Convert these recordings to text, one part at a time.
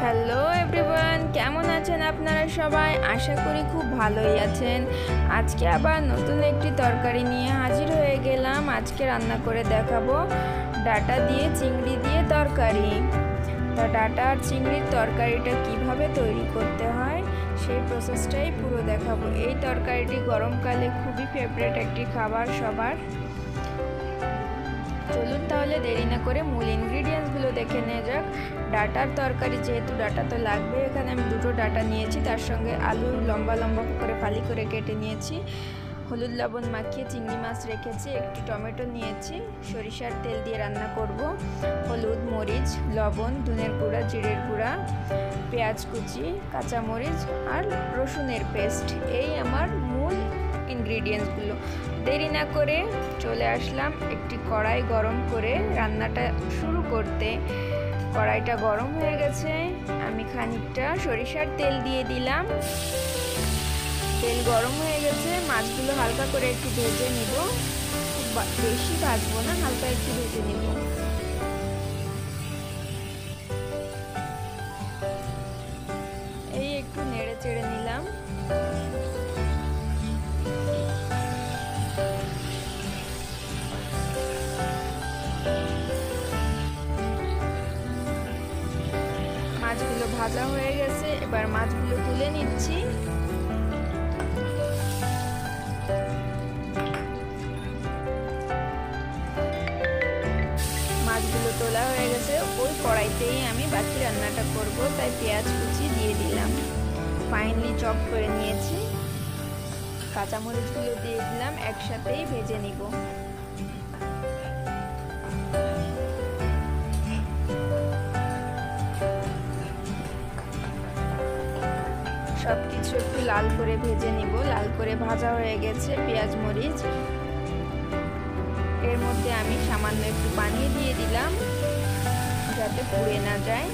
Hello everyone, কেমন আছেন আপনারা সবাই? আশা করি খুব ভালোই আছেন। আজকে আবার নতুন একটি তরকারি নিয়ে হাজির হয়ে গেলাম। আজকে রান্না করে দেখাবো ডাঁটা দিয়ে চিংড়ি দিয়ে তরকারি। তা ডাঁটা আর চিংড়ির তরকারিটা কিভাবে তৈরি করতে হয় সেই প্রসেসটাই পুরো দেখাবো। এই তরকারিটি গরমকালে খুবই ফেভারিট একটি খাবার সবার। চলুন তাহলে দেরি না করে মূল ইনগ্রিডিয়েন্টসগুলো দেখে নেওয়া যাক। ডাঁটার তরকারি যেহেতু ডাঁটা তো লাগবে, এখানে আমি দুটো ডাঁটা নিয়েছি, তার সঙ্গে আলু লম্বা লম্বা করে ফালি করে কেটে নিয়েছি, হলুদ লবণ মাখিয়ে চিংড়ি মাছ রেখেছি, একটি টমেটো নিয়েছি, সরিষার তেল দিয়ে রান্না করব, হলুদ মরিচ লবণ ধনের গুঁড়া জিরের গুঁড়া পেঁয়াজ কুচি কাঁচামরিচ আর রসুনের পেস্ট, এই আমার মূল ইনগ্রিডিয়েন্টসগুলো। দেরি না করে চলে আসলাম একটি কড়াই গরম করে রান্নাটা শুরু করতে। কড়াইটা গরম হয়ে গেছে, আমি খানিকটা সরিষার তেল দিয়ে দিলাম। তেল গরম হয়ে গেছে, মাছগুলো হালকা করে একটু ভেজে নিব, বেশি ভাজবো না, হালকা একটু ভেজে নিব। এই একটু নেড়ে চেড়ে নিলাম। মাছগুলো ভাজা হয়ে গেছে, এবার মাছগুলো তুলে নিচ্ছি। মাছগুলো তোলা হয়ে গেছে, ওই কড়াইতেই আমি বাকি রান্নাটা করব, তাই পেঁয়াজ কুচি দিয়ে দিলাম, ফাইনলি চপ করে নিয়েছি। কাঁচামরিচগুলো দিয়ে দিলাম, একসাথেই ভেজে নিব। সব কিছু একটু লাল করে ভেজে নিব। লাল করে ভাজা হয়ে গেছে পেঁয়াজ মরিচ, এর মধ্যে আমি সামান্য একটু পানি দিয়ে দিলাম যাতে পুড়ে না যায়।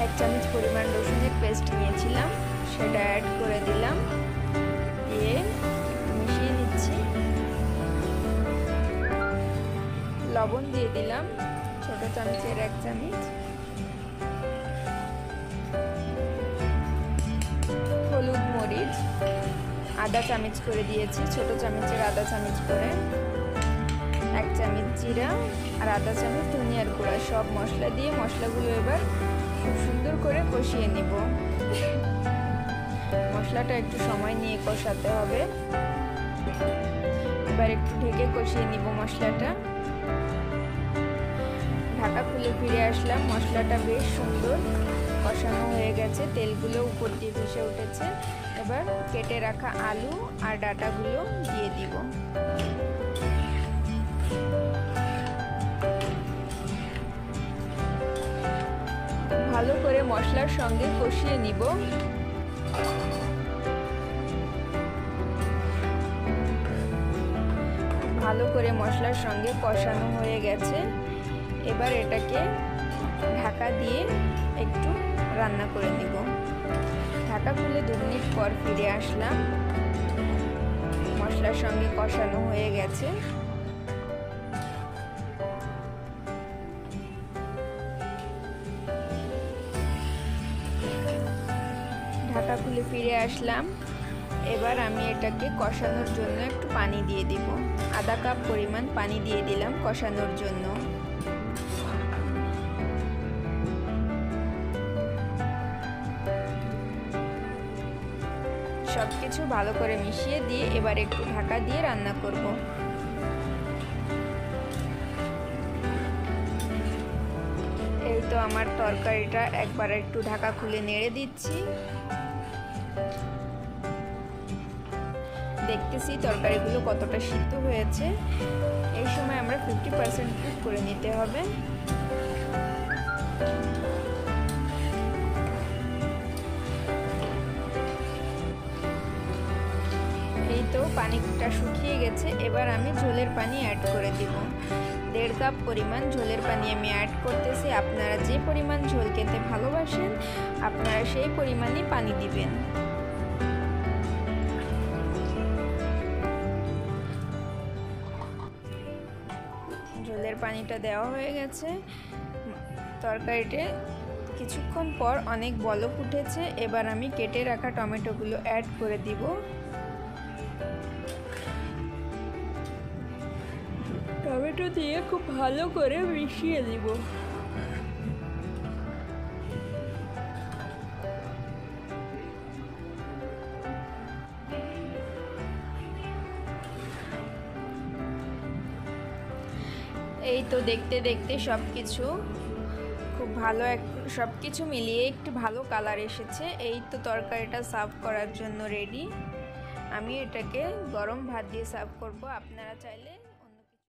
1 চামচ পরিমাণ রসুনের পেস্ট নিয়েছিলাম, সেটা অ্যাড করে দিলাম, দিয়ে মিশিয়ে নিচ্ছি। লবণ দিয়ে দিলাম ছোট চামচের 1 চামচ, হলুদ মরিচ আধা চামচ করে দিয়েছি, ছোট চামচের আধা চামচ করে, 1 চামচ জিরা আর আধা চামচ ধনিয়ার গুঁড়া, সব মশলা দিয়ে মশলাগুলো এবার খুব সুন্দর করে কষিয়ে নিব। মশলাটা একটু সময় নিয়ে কষাতে হবে। এবার একটু ঢেকে কষিয়ে নিব মশলাটা। ঢাকা খুলে ফিরে আসলাম, মশলাটা বেশ সুন্দর কষানো হয়ে গেছে, তেলগুলো উপর দিয়ে ভেসে উঠেছে। এবার কেটে রাখা আলু আর ডাঁটাগুলো দিয়ে দিব। ভালো করে মশলার সঙ্গে কষিয়ে নিব। ভালো করে মশলার সঙ্গে কষানো হয়ে গেছে, এবার এটাকে ঢাকা দিয়ে একটু রান্না করে নিব। ঢাকা খুলে 2 মিনিট পর ফিরে আসলাম, মশলার সঙ্গে কষানো হয়ে গেছে। ঢাকা খুলে ফিরে আসলাম, এবার আমি এটাকে কষানোর জন্য একটু পানি দিয়ে দিব। আধা কাপ পরিমাণ পানি দিয়ে দিলাম কষানোর জন্য। সবকিছু ভালো করে মিশিয়ে দিয়ে এবার একটু ঢাকা দিয়ে রান্না করব। এই তো আমার তরকারিটা, একবার একটু ঢাকা খুলে নেড়ে দিচ্ছি। দেখতেছি তরকারিগুলো কতটা সিদ্ধ হয়েছে। এই সময় আমরা 50% কুক করে নিতে হবে। এই তো পানিটা শুকিয়ে গেছে, এবার আমি ঝোলের পানি অ্যাড করে দিব। 1.5 কাপ পরিমাণ ঝোলের পানি আমি অ্যাড করতেছি। আপনারা যে পরিমাণ ঝোল খেতে ভালোবাসেন আপনারা সেই পরিমাণই পানি দিবেন। ঝোলের পানিটা দেওয়া হয়ে গেছে, তরকারিতে কিছুক্ষণ পর অনেক বলক উঠেছে। এবার আমি কেটে রাখা টমেটোগুলো অ্যাড করে দিব। টমেটো দিয়ে খুব ভালো করে মিশিয়ে দিব। এই তো দেখতে দেখতে সব কিছু মিলিয়ে একটু ভালো কালার এসেছে। এই তো তরকারিটা সার্ভ করার জন্য রেডি। আমি এটাকে গরম ভাত দিয়ে সার্ভ করব। আপনারা চাইলে